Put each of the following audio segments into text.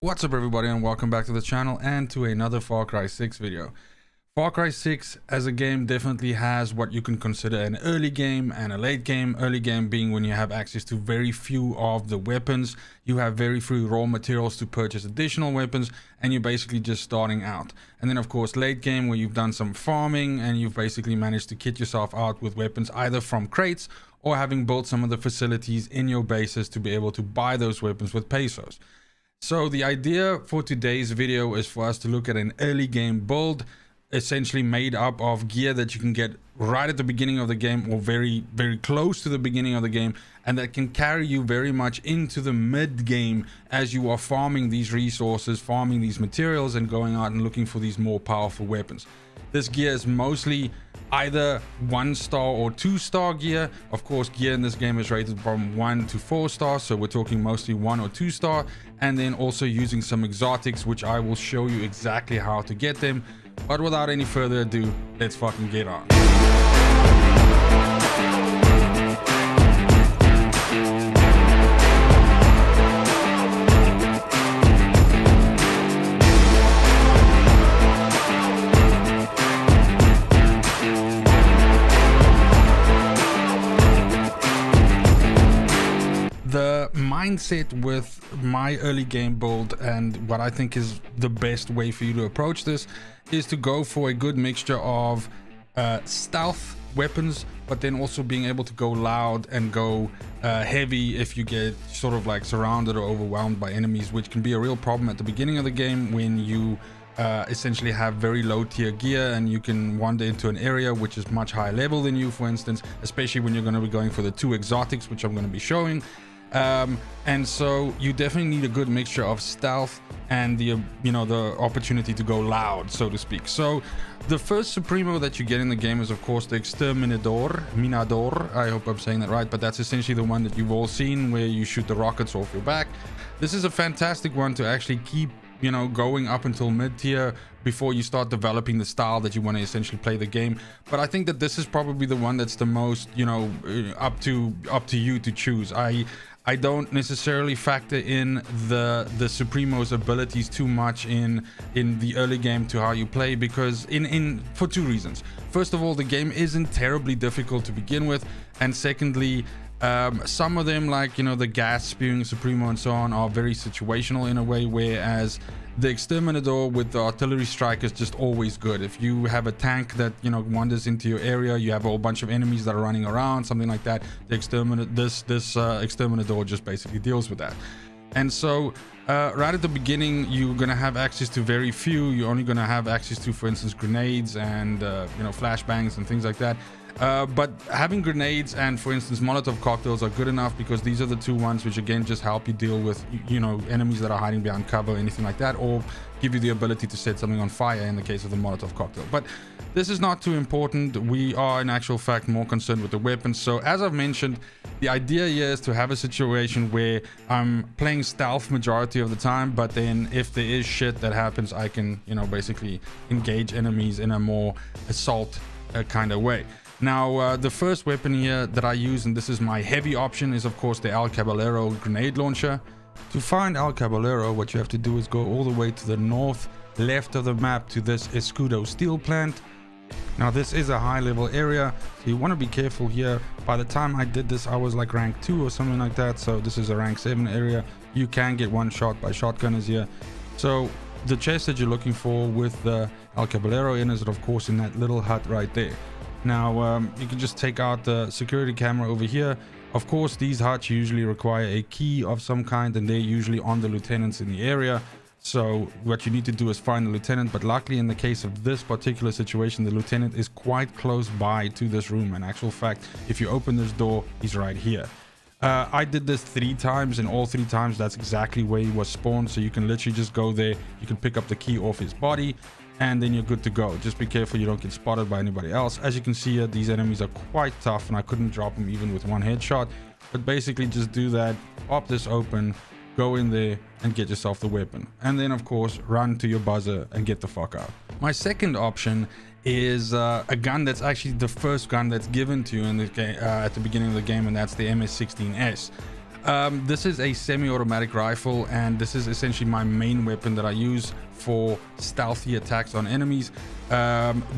What's up everybody, and welcome back to the channel and to another Far Cry 6 video. Far Cry 6 as a game definitely has what you can consider an early game and a late game. Early game being when you have access to very few of the weapons, you have very few raw materials to purchase additional weapons, and you're basically just starting out. And then of course late game, where you've done some farming and you've basically managed to kit yourself out with weapons either from crates or having built some of the facilities in your bases to be able to buy those weapons with pesos. So the idea for today's video is for us to look at an early game build, essentially made up of gear that you can get right at the beginning of the game or very close to the beginning of the game, and that can carry you very much into the mid game as you are farming these resources, farming these materials, and going out and looking for these more powerful weapons. This gear is mostly either 1-star or 2-star gear. Of course, gear in this game is rated from 1 to 4 stars, so we're talking mostly 1 or 2-star, and then also using some exotics, which I will show you exactly how to get them. But without any further ado, let's fucking get on. The mindset with my early game build, and what I think is the best way for you to approach this, is to go for a good mixture of stealth weapons, but then also being able to go loud and go heavy if you get sort of like surrounded or overwhelmed by enemies, which can be a real problem at the beginning of the game when you essentially have very low tier gear and you can wander into an area which is much higher level than you, for instance, especially when you're going to be going for the 2 exotics, which I'm going to be showing. And so you definitely need a good mixture of stealth and the opportunity to go loud, so to speak. So the first Supremo that you get in the game is of course the Minador. I hope I'm saying that right, but that's essentially the one that you've all seen, where you shoot the rockets off your back. This is a fantastic one to actually keep going up until mid-tier before you start developing the style that you want to essentially play the game. But I think that this is probably the one that's the most up to you to choose. I don't necessarily factor in the Supremo's abilities too much in the early game to how you play, because for 2 reasons. First of all, the game isn't terribly difficult to begin with, and secondly, some of them, like the gas spewing Supremo and so on, are very situational in a way, whereas the Exterminator with the artillery strike is just always good. If you have a tank that wanders into your area, you have a whole bunch of enemies that are running around, something like that, the Exterminator just basically deals with that. And so right at the beginning, you're gonna have access to very few. You're only gonna have access to, for instance, grenades and flashbangs and things like that. But having grenades and, for instance, Molotov cocktails are good enough, because these are the 2 ones which again just help you deal with enemies that are hiding behind cover or anything like that, or give you the ability to set something on fire in the case of the Molotov cocktail. But this is not too important. We are in actual fact more concerned with the weapons. So as I've mentioned, the idea here is to have a situation where I'm playing stealth majority of the time, but then if there is shit that happens, I can basically engage enemies in a more assault kind of way. Now, the first weapon here that I use, and this is my heavy option, is of course the Caballero grenade launcher. To find Caballero, what you have to do is go all the way to the north left of the map to this Escudo steel plant. Now, this is a high level area, so you want to be careful here. By the time I did this, I was like rank 2 or something like that, so this is a rank 7 area. You can get one shot by shotgunners here. So the chest that you're looking for with the Caballero in is, of course, in that little hut right there. Now, you can just take out the security camera over here. Of course, these huts usually require a key of some kind, and they're usually on the lieutenants in the area. So what you need to do is find the lieutenant, but luckily in the case of this particular situation, the lieutenant is quite close by to this room. In actual fact, if you open this door, he's right here. I did this 3 times, and all 3 times that's exactly where he was spawned. So you can literally just go there, you can pick up the key off his body, and then you're good to go. Just be careful you don't get spotted by anybody else. As you can see here, these enemies are quite tough, and I couldn't drop them even with 1 headshot. But basically just do that, pop this open, go in there and get yourself the weapon, and then of course run to your buzzer and get the fuck out. My second option is a gun that's actually the first gun that's given to you in the game at the beginning of the game, and that's the MS16 S. This is a semi-automatic rifle, and this is essentially my main weapon that I use for stealthy attacks on enemies.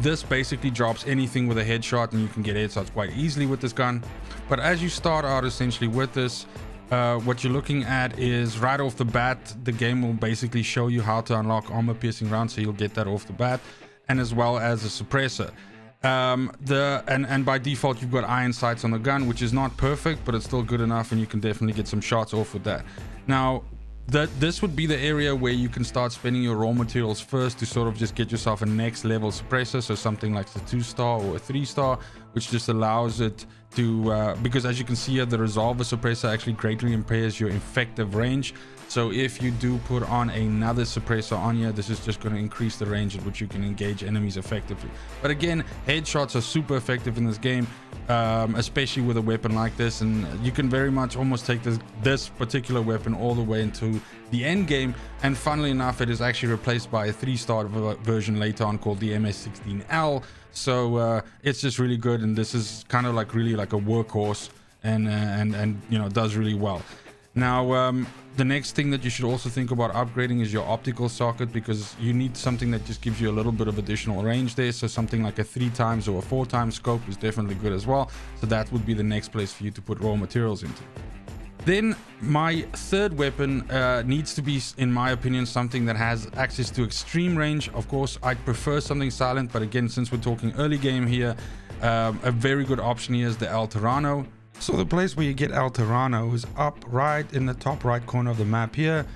This basically drops anything with a headshot, and you can get headshots quite easily with this gun. But as you start out essentially with this, what you're looking at is right off the bat, the game will basically show you how to unlock armor piercing rounds, so you'll get that off the bat, and as well as a suppressor. And by default you've got iron sights on the gun, which is not perfect, but it's still good enough, and you can definitely get some shots off with that. Now this would be the area where you can start spending your raw materials first to sort of just get yourself a next level suppressor, so something like the 2-star or a 3-star, which just allows it to because as you can see here, the resolver suppressor actually greatly impairs your effective range. So if you do put on another suppressor on here, this is just going to increase the range at which you can engage enemies effectively. But again, headshots are super effective in this game, especially with a weapon like this, and you can very much almost take this particular weapon all the way into the end game. And funnily enough, it is actually replaced by a 3-star version later on called the MS16 S. So it's just really good, and this is kind of like really like a workhorse, and you know, does really well. Now the next thing that you should also think about upgrading is your optical socket, because you need something that just gives you a little bit of additional range there. So something like a 3x or a 4x scope is definitely good as well. So that would be the next place for you to put raw materials into. Then my third weapon needs to be, in my opinion, something that has access to extreme range. Of course, I'd prefer something silent, but again, since we're talking early game here, a very good option here is the Tirano. So the place where you get Tirano is up right in the top right corner of the map here.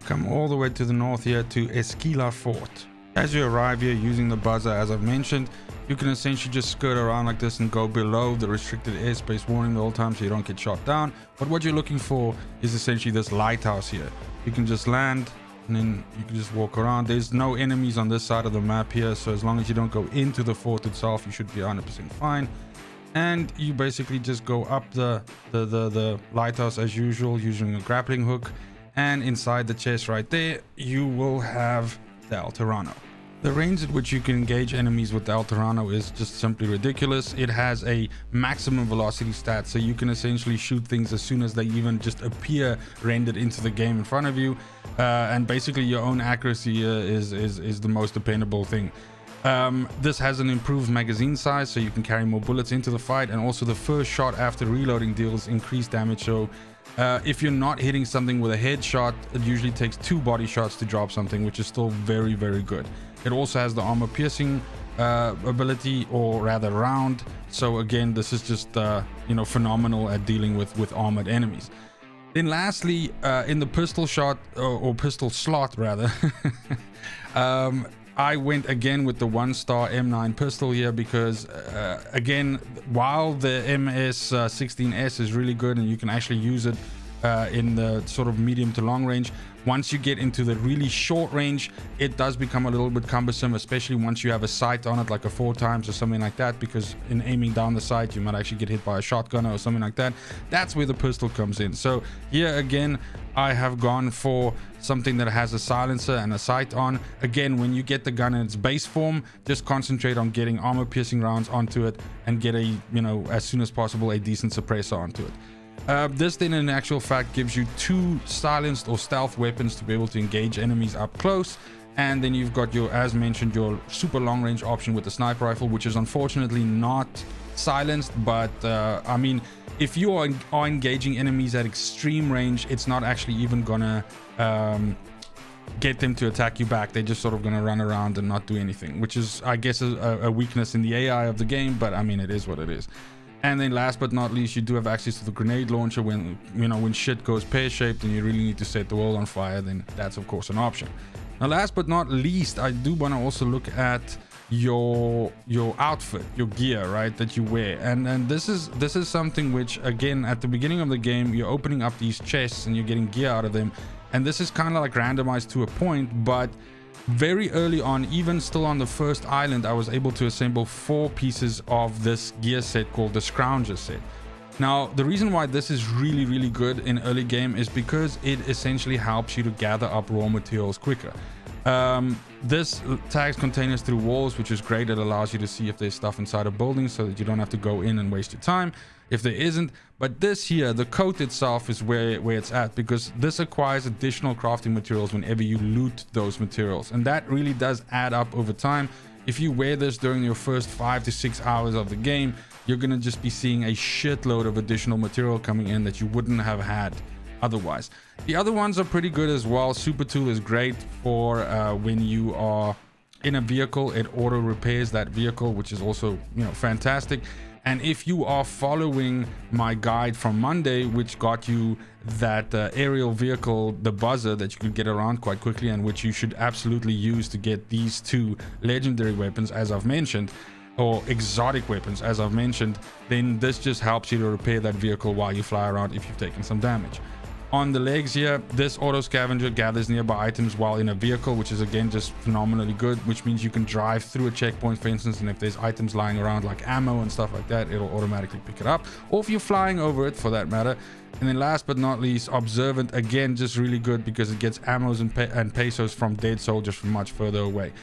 Come all the way to the north here to Esquila Fort. As you arrive here using the buzzer, as I've mentioned, you can essentially just skirt around like this and go below the restricted airspace warning the whole time, so you don't get shot down. But what you're looking for is essentially this lighthouse here. You can just land and then you can just walk around. There's no enemies on this side of the map here, so as long as you don't go into the fort itself, you should be 100% fine. And you basically just go up the lighthouse as usual using a grappling hook, and inside the chest right there you will have the Tirano. The range at which you can engage enemies with the Tirano is just simply ridiculous. It has a maximum velocity stat, so you can essentially shoot things as soon as they even just appear rendered into the game in front of you, and basically your own accuracy is the most dependable thing. This has an improved magazine size, so you can carry more bullets into the fight, and also the first shot after reloading deals increased damage. So if you're not hitting something with a headshot, it usually takes 2 body shots to drop something, which is still very, very good. It also has the armor piercing ability, or rather round. So again, this is just you know, phenomenal at dealing with armored enemies. Then lastly, in the pistol shot or pistol slot rather, I went again with the 1-star M9 pistol here, because again, while the MS16 S is really good and you can actually use it in the sort of medium to long range, once you get into the really short range, it does become a little bit cumbersome, especially once you have a sight on it like a 4x or something like that, because in aiming down the sight you might actually get hit by a shotgun or something like that. That's where the pistol comes in. So here again, I have gone for something that has a silencer and a sight on. Again, when you get the gun in its base form, just concentrate on getting armor piercing rounds onto it and get a, you know, as soon as possible, a decent suppressor onto it. This then in actual fact gives you 2 silenced or stealth weapons to be able to engage enemies up close. And then you've got your, as mentioned, your super long range option with the sniper rifle, which is unfortunately not silenced, but I mean, if you are engaging enemies at extreme range, it's not actually even gonna get them to attack you back. They're just sort of gonna run around and not do anything, which is, I guess, a weakness in the AI of the game, but I mean, it is what it is. And then last but not least, you do have access to the grenade launcher when, you know, when shit goes pear-shaped and you really need to set the world on fire, then that's of course an option. Now last but not least, I do want to also look at your outfit, your gear, right, that you wear. And this is something which, again, at the beginning of the game, you're opening up these chests and you're getting gear out of them, and this is kind of like randomized to a point, but very early on, even still on the first island, I was able to assemble 4 pieces of this gear set called the Scrounger set. Now, the reason why this is really, really good in early game is because it essentially helps you to gather up raw materials quicker. This tags containers through walls, which is great. It allows you to see if there's stuff inside a building so that you don't have to go in and waste your time if there isn't. But this here, the coat itself, is where it's at, because this acquires additional crafting materials whenever you loot those materials, and that really does add up over time. If you wear this during your first 5 to 6 hours of the game, you're gonna just be seeing a shitload of additional material coming in that you wouldn't have had otherwise. The other ones are pretty good as well. Super tool is great for when you are in a vehicle. It auto repairs that vehicle, which is also, you know, fantastic. And if you are following my guide from Monday, which got you that aerial vehicle, the buzzer, that you could get around quite quickly, and which you should absolutely use to get these 2 legendary weapons, as I've mentioned, or exotic weapons, as I've mentioned, then this just helps you to repair that vehicle while you fly around if you've taken some damage. On the legs here, this auto scavenger gathers nearby items while in a vehicle, which is again just phenomenally good, which means you can drive through a checkpoint, for instance, and if there's items lying around like ammo and stuff like that, it'll automatically pick it up, or if you're flying over it for that matter. And then last but not least, observant, again just really good because it gets ammos and pesos from dead soldiers from much further away.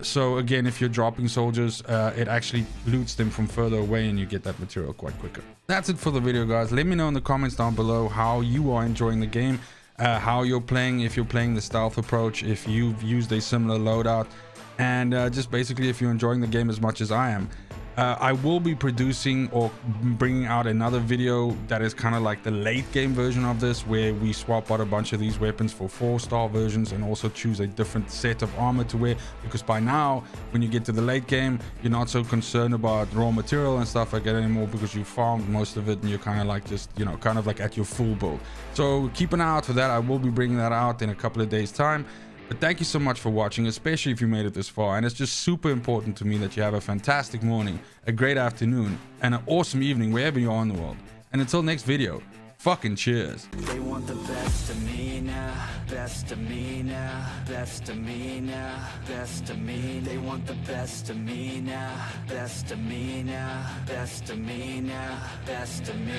So again, if you're dropping soldiers, it actually loots them from further away and you get that material quite quicker. That's it for the video, guys. Let me know in the comments down below how you are enjoying the game, how you're playing, if you're playing the stealth approach, if you've used a similar loadout, and just basically if you're enjoying the game as much as I am. I will be producing or bringing out another video that is kind of like the late game version of this, where we swap out a bunch of these weapons for 4-star versions and also choose a different set of armor to wear, because by now when you get to the late game, you're not so concerned about raw material and stuff like that anymore, because you farmed most of it and you're kind of like just, you know, kind of like at your full build. So keep an eye out for that. I will be bringing that out in a couple of days time. But thank you so much for watching, especially if you made it this far. And it's just super important to me that you have a fantastic morning, a great afternoon, and an awesome evening wherever you are in the world. And until next video, fucking cheers. They want the best of me now, best of me now, best of me now, best of me. They want the best of me now, best of me now, best of me now, best of me.